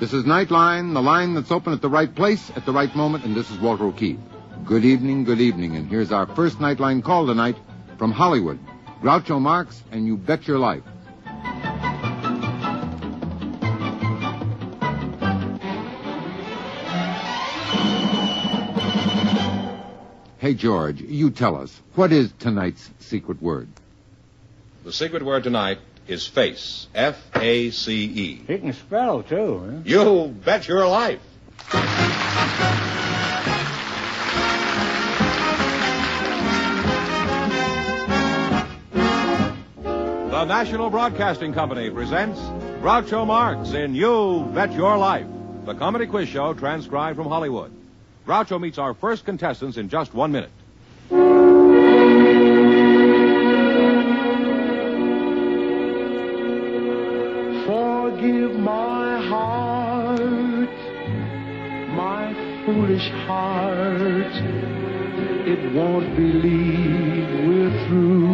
This is Nightline, the line that's open at the right place at the right moment, and this is Walter O'Keefe. Good evening, and here's our first Nightline call tonight from Hollywood. Groucho Marx and You Bet Your Life. Hey, George, you tell us, what is tonight's secret word? The secret word tonight is face. F-A-C-E. He can spell, too, huh? You bet your life. The National Broadcasting Company presents Groucho Marx in You Bet Your Life, the comedy quiz show transcribed from Hollywood. Groucho meets our first contestants in just 1 minute. Forgive my heart, my foolish heart. It won't believe we're through.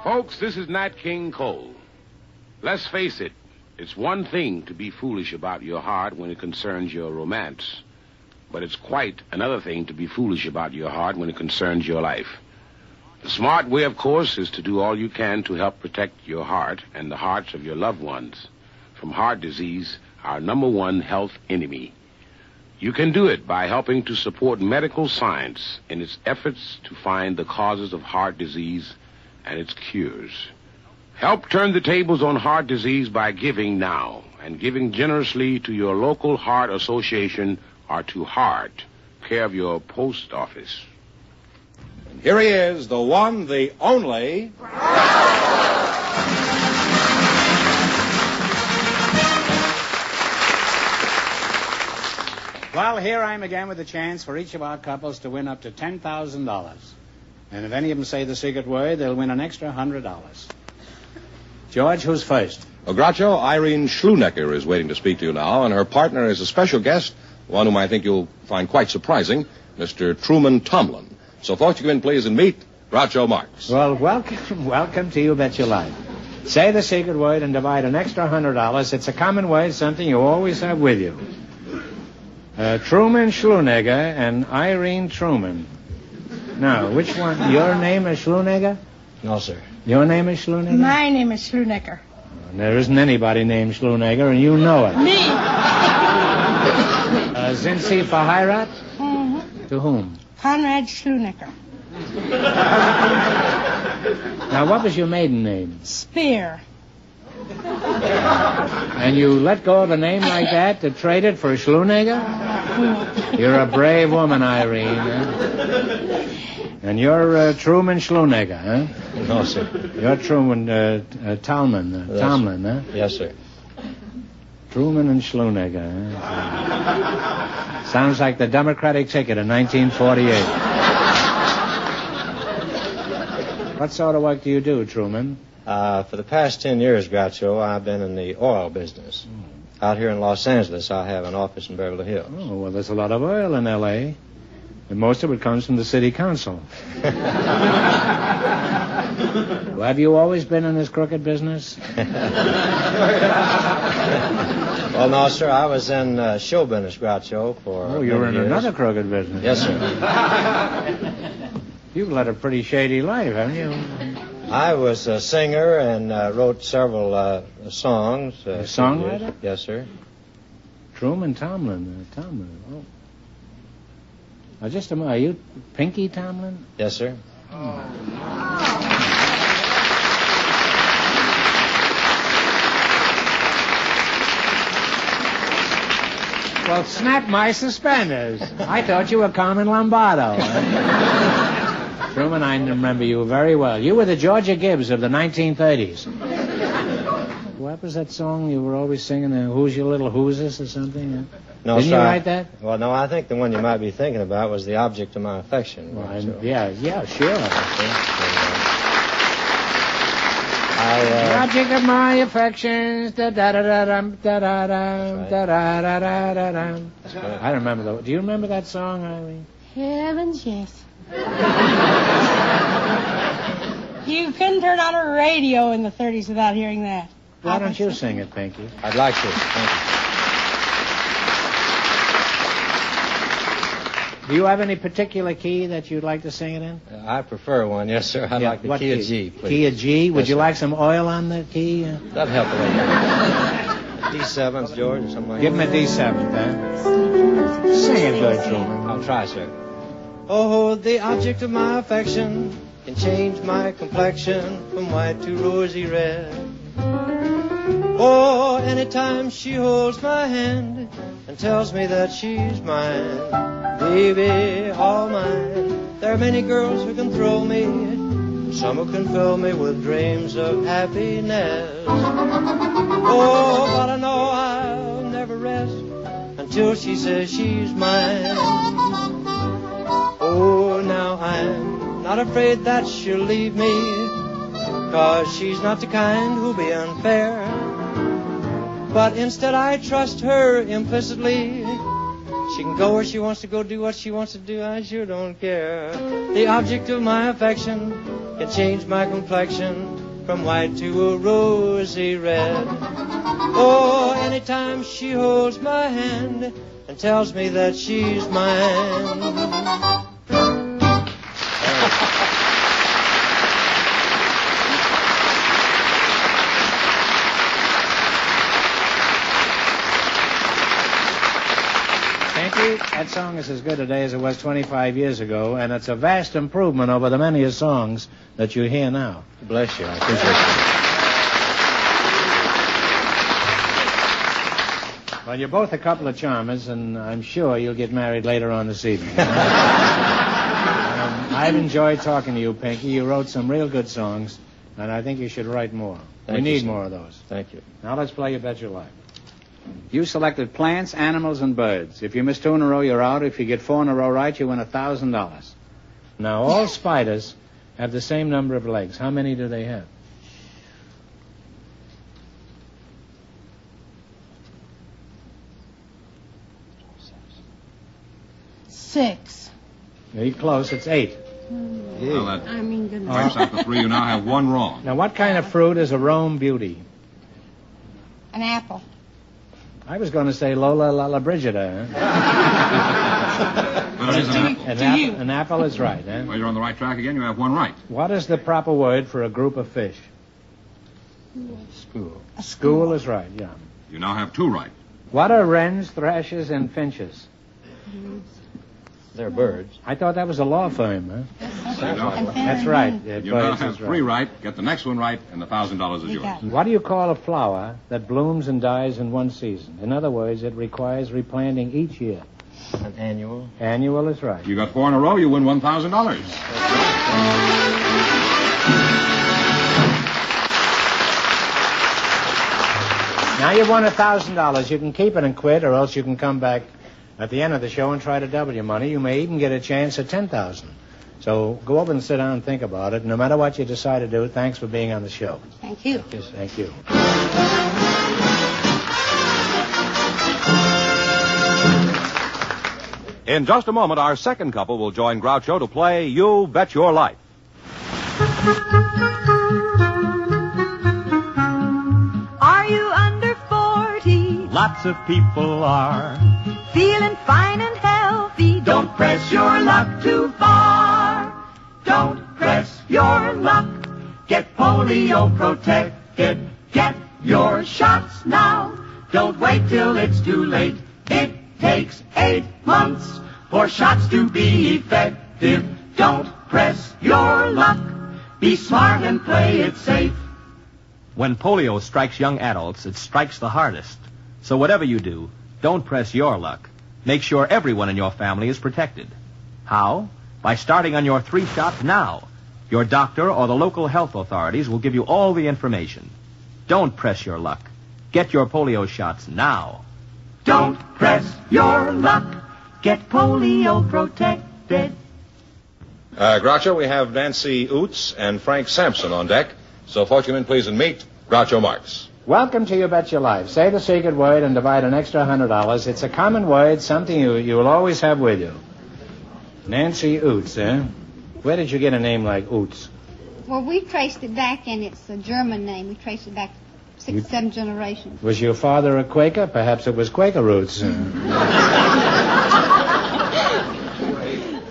Folks, this is Nat King Cole. Let's face it, it's one thing to be foolish about your heart when it concerns your romance, but it's quite another thing to be foolish about your heart when it concerns your life. The smart way, of course, is to do all you can to help protect your heart and the hearts of your loved ones from heart disease, our number one health enemy. You can do it by helping to support medical science in its efforts to find the causes of heart disease and its cures. Help turn the tables on heart disease by giving now, and giving generously to your local heart association or to Heart, care of your post office. And here he is, the one, the only... Well, here I am again with a chance for each of our couples to win up to $10,000. And if any of them say the secret word, they'll win an extra $100. George, who's first? Well, Groucho, Irene Schlunecker is waiting to speak to you now, and her partner is a special guest, one whom I think you'll find quite surprising, Mr. Truman Tomlin. So, folks, you come in, please, and meet Groucho Marx. Well, welcome to You Bet Your Life. Say the secret word and divide an extra $100. It's a common word, something you always have with you. Truman Schlunecker and Irene Truman. Now, which one? Your name is Schlunecker? No, sir. Your name is Schlunecker? My name is Schlunecker. There isn't anybody named Schlunecker, and you know it. Me. Sind Sie verheiratet? Mm-hmm. To whom? Conrad Schlunecker. Now, what was your maiden name? Spear. And you let go of a name like that to trade it for Schlunecker? You're a brave woman, Irene. Huh? And you're Truman Schlunecker, huh? No, sir. You're Truman Tomlin, Tomlin, huh? Yes, sir. Truman and Schlunecker, huh? Sounds like the Democratic ticket in 1948. What sort of work do you do, Truman? For the past 10 years, Groucho, I've been in the oil business. Out here in Los Angeles, I have an office in Beverly Hills. Oh, well, there's a lot of oil in L.A., and most of it comes from the city council. Well, have you always been in this crooked business? Well, no, sir, I was in show business, Groucho, for Oh, you were in years. another crooked business. Yes, sir. You've led a pretty shady life, haven't you? I was a singer and wrote several songs. A songwriter? Yes, sir. Truman Tomlin. Tomlin. Oh. Now, just a moment. Are you Pinky Tomlin? Yes, sir. Well, snap my suspenders. I thought you were Carmen Lombardo. Truman, I remember you very well. You were the Georgia Gibbs of the 1930s. What was that song you were always singing? Who's Your Little Whosis or something? No, Didn't sir. you write that? Well, no, I think the one you might be thinking about was The Object of My Affection. Well, Groucho. yeah, sure. The Object of my affections. Da-da-da-da-dum, da-da-dum, da-da-da-da-da-dum. I remember that. Do you remember that song, Irene? Heavens, yes. You couldn't turn on a radio in the 30s without hearing that. Why don't you sing it, Pinky? I'd like to. Thank you. Do you have any particular key that you'd like to sing it in? I prefer one, yes, sir. I'd like the what key of G, please. Key of G? Would Yes, you sir. like some oil on the key? That'd help a little. D7s, George, or something like Give him that. a D7, then. Sing it good, Truman. I'll try, sir. Oh, the object of my affection can change my complexion from white to rosy red. Oh, anytime she holds my hand and tells me that she's mine, baby, all mine. There are many girls who can thrill me, some who can fill me with dreams of happiness. Oh, but I know I'll never rest until she says she's mine. Oh, now I'm not afraid that she'll leave me, 'cause she's not the kind who'll be unfair. But instead I trust her implicitly. She can go where she wants to go, do what she wants to do, I sure don't care. The object of my affection can change my complexion from white to a rosy red. Oh, anytime she holds my hand and tells me that she's mine. That song is as good today as it was 25 years ago, and it's a vast improvement over the many songs that you hear now. Bless you. I appreciate that. Well, you're both a couple of charmers, and I'm sure you'll get married later on this evening. I've enjoyed talking to you, Pinky. You wrote some real good songs, and I think you should write more. We need more of those. Thank you. Now let's play You Bet Your Life. You selected plants, animals, and birds. If you miss 2 in a row, you're out. If you get 4 in a row right, you win $1,000. Now, all spiders have the same number of legs. How many do they have? Six. You're close. It's 8. Well, that I mean, goodness. wipes out the 3. You now have 1 wrong. Now, what kind of fruit is a Rome beauty? An apple. I was going to say Lola Brigida. But it is an apple. An apple is right, eh? Well, you're on the right track again. You have 1 right. What is the proper word for a group of fish? School. A School is right, yeah. You now have 2 right. What are wrens, thrushes, and finches? They're birds. I thought that was a law firm, huh? That's right. You now have 3 right. Get the next one right, and the $1,000 is yours. What do you call a flower that blooms and dies in one season? In other words, it requires replanting each year. An annual. Annual is right. You got 4 in a row. You win $1,000. Now you've won $1,000. You can keep it and quit, or else you can come back at the end of the show and try to double your money. You may even get a chance at $10,000. So go over and sit down and think about it. No matter what you decide to do, thanks for being on the show. Thank you. Thank you. In just a moment, our second couple will join Groucho to play You Bet Your Life. Are you under 40? Lots of people are. Feeling fine and healthy? Don't press your luck too far. Don't press your luck. Get polio protected. Get your shots now. Don't wait till it's too late. It takes 8 months for shots to be effective. Don't press your luck. Be smart and play it safe. When polio strikes young adults, it strikes the hardest. So whatever you do, don't press your luck. Make sure everyone in your family is protected. How? By starting on your 3 shots now. Your doctor or the local health authorities will give you all the information. Don't press your luck. Get your polio shots now. Don't press your luck. Get polio protected. Groucho, we have Nancy Oots and Frank Sampson on deck. So, Fortuneman, please, and meet Groucho Marx. Welcome to You Bet Your Life. Say the secret word and divide an extra $100. It's a common word, something you will always have with you. Nancy Oots, eh? Where did you get a name like Oots? Well, we traced it back, and it's a German name. We traced it back to 6, 7 generations. Was your father a Quaker? Perhaps it was Quaker roots.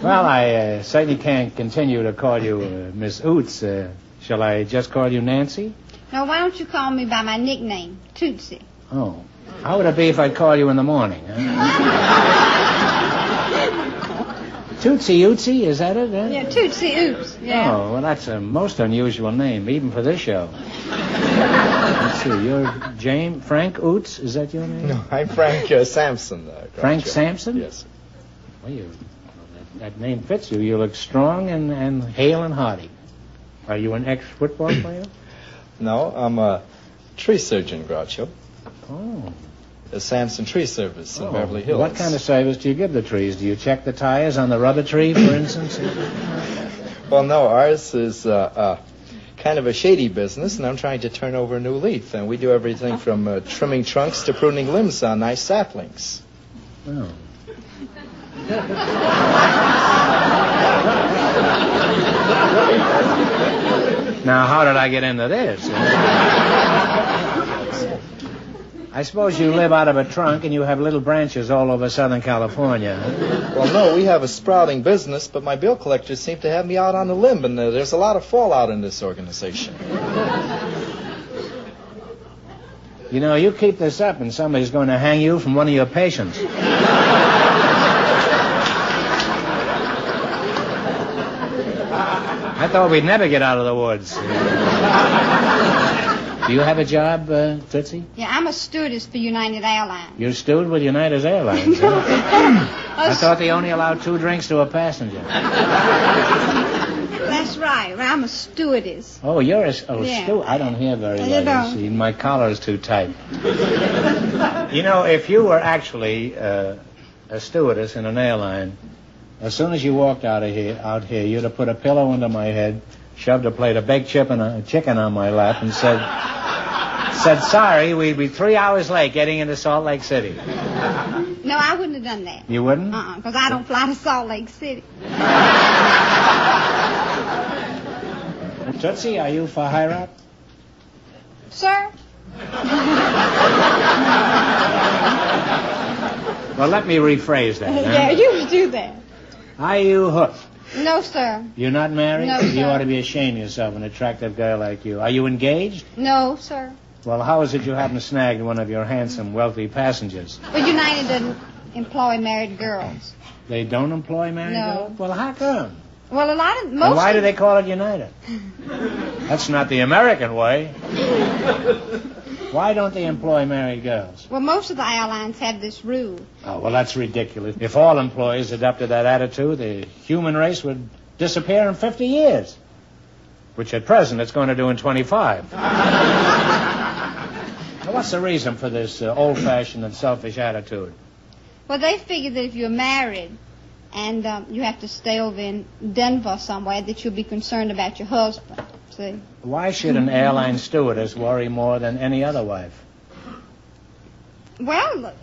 Well, I certainly can't continue to call you Miss Oots. Shall I just call you Nancy? No, why don't you call me by my nickname, Tootsie? Oh. How would it be if I'd call you in the morning? Tootsie Ootsy, is that it? Yeah, Tootsie Oops. Yeah. Oh, well, that's a most unusual name, even for this show. Let's see, you're Frank Oots, is that your name? No, I'm Frank Sampson. Frank Sampson? Yes. Well, that name fits you. You look strong and hale and hearty. Are you an ex-football player? No, I'm a tree surgeon, Groucho. Oh. The Sampson Tree Service in Beverly Hills. What kind of service do you give the trees? Do you check the tires on the rubber tree, for instance? Well, no, ours is kind of a shady business, and I'm trying to turn over a new leaf. And we do everything from trimming trunks to pruning limbs on nice saplings. Oh. Now, how did I get into this? I suppose you live out of a trunk and you have little branches all over Southern California. Well, no, we have a sprouting business, but my bill collectors seem to have me out on a limb, and there's a lot of fallout in this organization. You know, you keep this up and somebody's going to hang you from one of your patients. I thought we'd never get out of the woods. Do you have a job, Tootsie? Yeah, I'm a stewardess for United Airlines. You're steward with United Airlines, huh? I thought they only allowed 2 drinks to a passenger. That's right. I'm a stewardess. Oh, you're a steward. I don't hear very well. Don't. See, my collar is too tight. You know, if you were actually a stewardess in an airline, as soon as you walked out here, you'd have put a pillow under my head, shoved a plate of baked chicken on my lap, and said, sorry, we'd be 3 hours late getting into Salt Lake City. No, I wouldn't have done that. You wouldn't? Because I don't fly to Salt Lake City. Tootsie, are you for Hirap? Sir? Well, let me rephrase that. Yeah, you do that. Are you hooked? No, sir. You're not married? No, sir. You ought to be ashamed of yourself, an attractive girl like you. Are you engaged? No, sir. Well, how is it you happen to snag one of your handsome, wealthy passengers? Well, United doesn't employ married girls. They don't employ married girls? Well, how come? Well, And why do they call it United? That's not the American way. Why don't they employ married girls? Well, most of the airlines have this rule. Oh, well, that's ridiculous. If all employees adopted that attitude, the human race would disappear in 50 years. Which at present it's going to do in 25. Now, what's the reason for this old-fashioned and selfish attitude? Well, they figure that if you're married and you have to stay over in Denver somewhere, that you'll be concerned about your husband. See? Why should an airline stewardess worry more than any other wife? Well, look,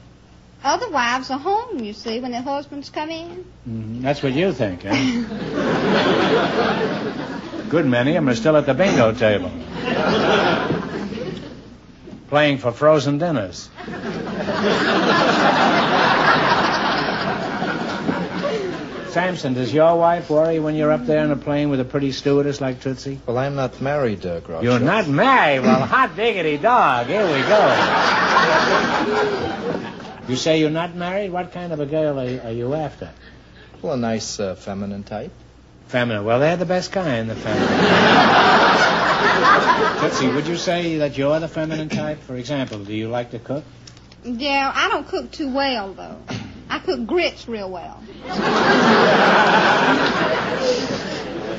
other wives are home, you see, when their husbands come in. That's what you think, eh? Good many of them are still at the bingo table. Playing for frozen dinners. Sampson, does your wife worry when you're up there on a plane with a pretty stewardess like Tootsie? Well, I'm not married, Groucho. You're not married? Well, hot diggity dog. Here we go. You say you're not married? What kind of a girl are you after? Well, a nice feminine type. Feminine. Well, they're the best kind, the feminine. Tootsie, would you say that you're the feminine type? For example, do you like to cook? Yeah, I don't cook too well, though. I cook grits real well.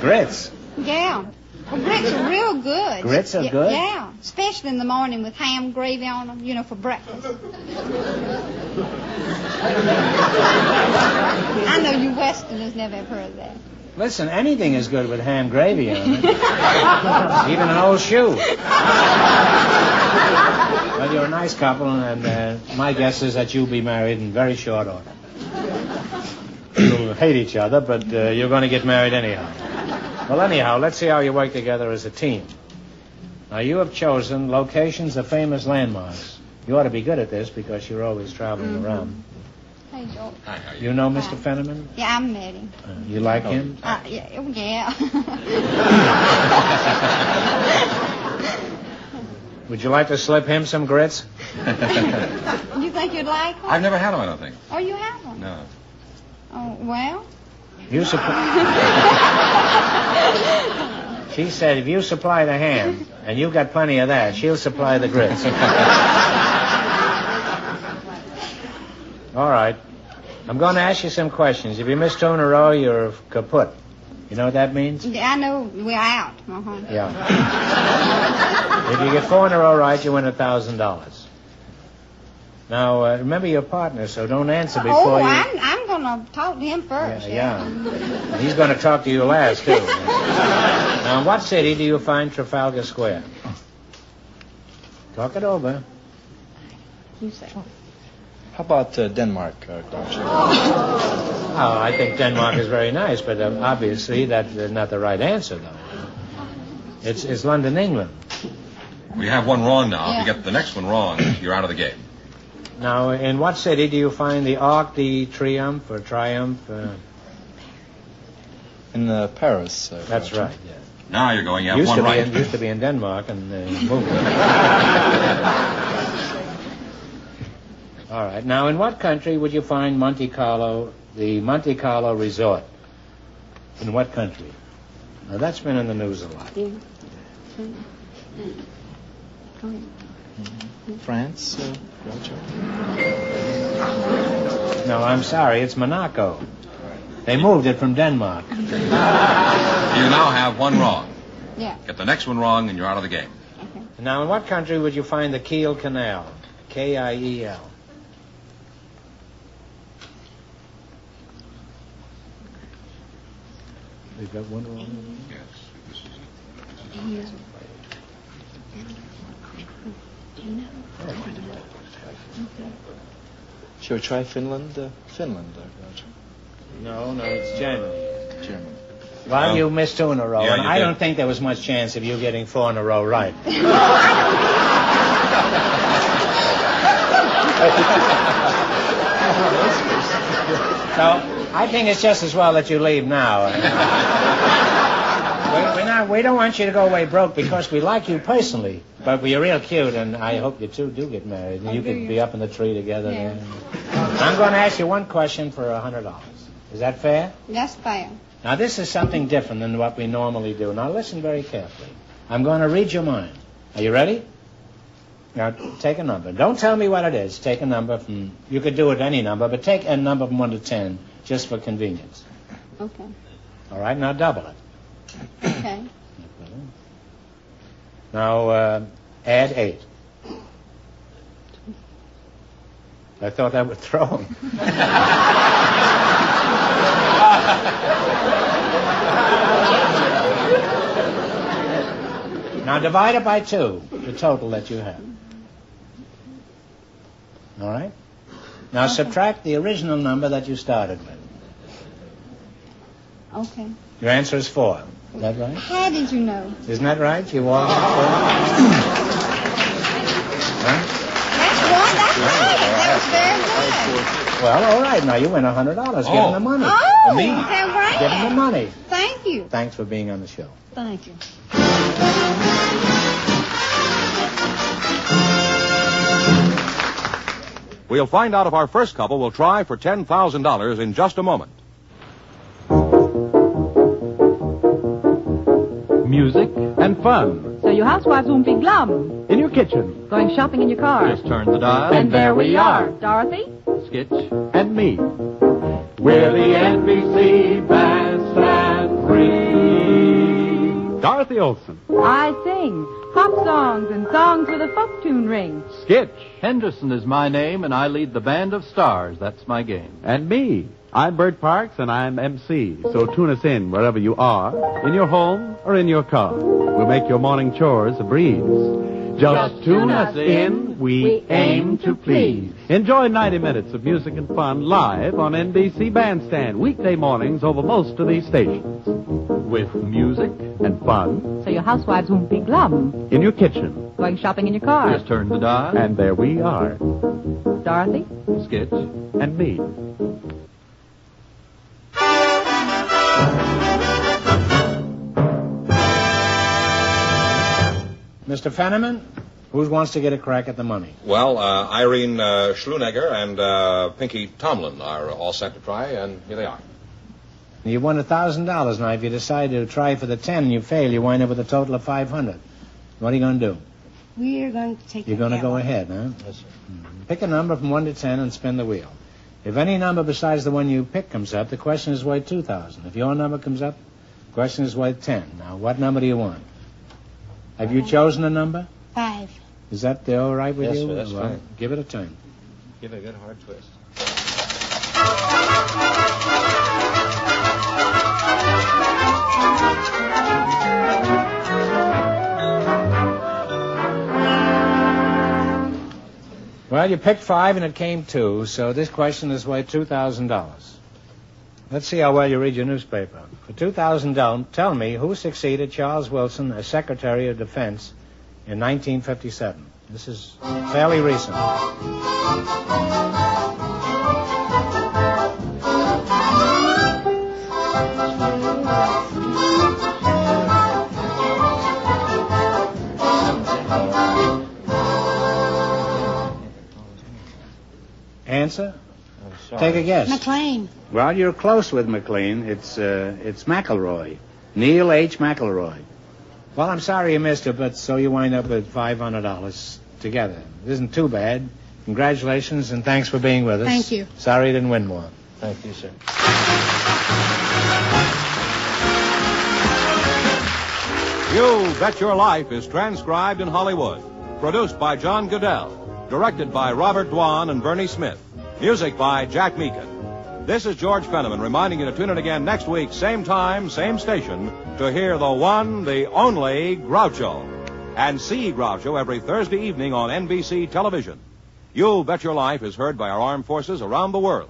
Grits? Yeah. Well, grits are real good. Grits are good? Yeah, especially in the morning with ham gravy on them, for breakfast. I know you Westerners never have heard of that. Listen, anything is good with ham gravy on it. Even an old shoe. Well, you're a nice couple, and my guess is that you'll be married in very short order. You'll hate each other, but you're going to get married anyhow. Well, anyhow, let's see how you work together as a team. Now, you have chosen locations of famous landmarks. You ought to be good at this because you're always traveling around. Hey, George. Hi, how are You know Mr. Fenneman? Yeah, I met him. You like him? Yeah. Would you like to slip him some grits? You think you'd like one? I've never had them, I don't think. Oh, you have one? No. Oh, well. You She said if you supply the ham, and you've got plenty of that, she'll supply the grits. All right. I'm going to ask you some questions. If you miss two in a row, you're kaput. You know what that means? Yeah, I know we're out. Uh-huh. Yeah. If you get four in a row right, you win $1,000. Now, remember your partner, so don't answer before you... I'm going to talk to him first. Yeah. He's going to talk to you last, too. Now, in what city do you find Trafalgar Square? Talk it over. You say. How about Denmark, Groucho? Oh, I think Denmark is very nice, but obviously that's not the right answer, though. It's London, England. We have one wrong now. Yeah. If you get the next one wrong, you're out of the game. Now, in what city do you find the Arc de Triomphe or Triumph? In Paris. That's Groucho. right, yeah. Now you're going. You have one right. Used to be in Denmark and moved. All right. Now, in what country would you find Monte Carlo, the Monte Carlo Resort? In what country? Now, that's been in the news a lot. Yeah. France, Groucho? No, I'm sorry. It's Monaco. They moved it from Denmark. You now have one wrong. Yeah. Get the next one wrong, and you're out of the game. Okay. Now, in what country would you find the Kiel Canal? Kiel. We've got one wrong. Yes. This is it. Shall we try Finland? Finland, Groucho. No, it's Germany. Germany. Well, you missed two in a row, Yeah, and you I did. don't think there was much chance of you getting four in a row right. So, I think it's just as well that you leave now. We don't want you to go away broke because we like you personally, but we're real cute, and I hope you two do get married, and you could be up in the tree together. Yeah. There. I'm going to ask you one question for $100. Is that fair? That's fair. Now, this is something different than what we normally do. Now, listen very carefully. I'm going to read your mind. Are you ready? Now, take a number. Don't tell me what it is. Take a number from... You could do it any number, but take a number from 1 to 10, just for convenience. Okay. All right? Now, double it. Okay. Now, add 8. I thought that would throw him. Now, divide it by 2, the total that you have. All right? Now, subtract the original number that you started with. Okay. Your answer is 4. Is that right? How did you know? Isn't that right? You walked. Huh? That's one. That's right. That was very good. Well, all right. Now you win $100. Give him the money. Oh, Me. okay, great. Give him the money. Thank you. Thanks for being on the show. Thank you. We'll find out if our first couple will try for $10,000 in just a moment. Music and fun. So your housewives won't be glum. In your kitchen. Going shopping in your car. Just turn the dial. And there we are. Dorothy? Skitch and me. We're the NBC Bandstand 3. Dorothy Olson. I sing pop songs and songs with a folk tune ring. Skitch. Henderson is my name, and I lead the band of stars. That's my game. And me. I'm Bert Parks, and I'm MC. So tune us in wherever you are, in your home or in your car. We'll make your morning chores a breeze. Just tune us in. We aim to please. Enjoy 90 minutes of music and fun live on NBC Bandstand, weekday mornings over most of these stations. with music and fun. So your housewives won't be glum. In your kitchen. Going shopping in your car. Just turn the dial. And there we are. Dorothy? Skitch and me. Mr. Fenneman, who wants to get a crack at the money? Well, Irene Schlunegger and Pinky Tomlin are all set to try, and here they are. You won $1,000. Now, if you decide to try for the 10 and you fail, you wind up with a total of $500. What are you going to do? We're going to take You're going to go ahead, huh? Yes, sir. Pick a number from 1 to 10 and spin the wheel. If any number besides the one you pick comes up, the question is worth $2,000. If your number comes up, the question is worth 10. Now, what number do you want? Have you chosen a number? 5. Is that all right with Yes, you? sir, that's Well, fine. give it a turn. Give it a good hard twist. Well, you picked 5 and it came 2, so this question is worth $2,000. Let's see how well you read your newspaper. For $2,000, tell me who succeeded Charles Wilson as Secretary of Defense in 1957. This is fairly recent. Answer? Take a guess. McLean. Well, you're close with McLean. It's McElroy. Neil H. McElroy. Well, I'm sorry you missed it, but so you wind up with $500 together. It isn't too bad. Congratulations, and thanks for being with us. Thank you. Sorry you didn't win more. Thank you, sir. You Bet Your Life is transcribed in Hollywood. Produced by John Goodell. Directed by Robert Dwan and Bernie Smith. Music by Jack Meakin. This is George Fenneman reminding you to tune in again next week, same time, same station, to hear the one, the only Groucho. And see Groucho every Thursday evening on NBC television. You Bet Your Life is heard by our armed forces around the world.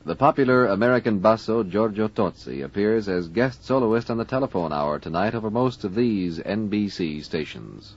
The popular American basso Giorgio Tozzi appears as guest soloist on the telephone hour tonight over most of these NBC stations.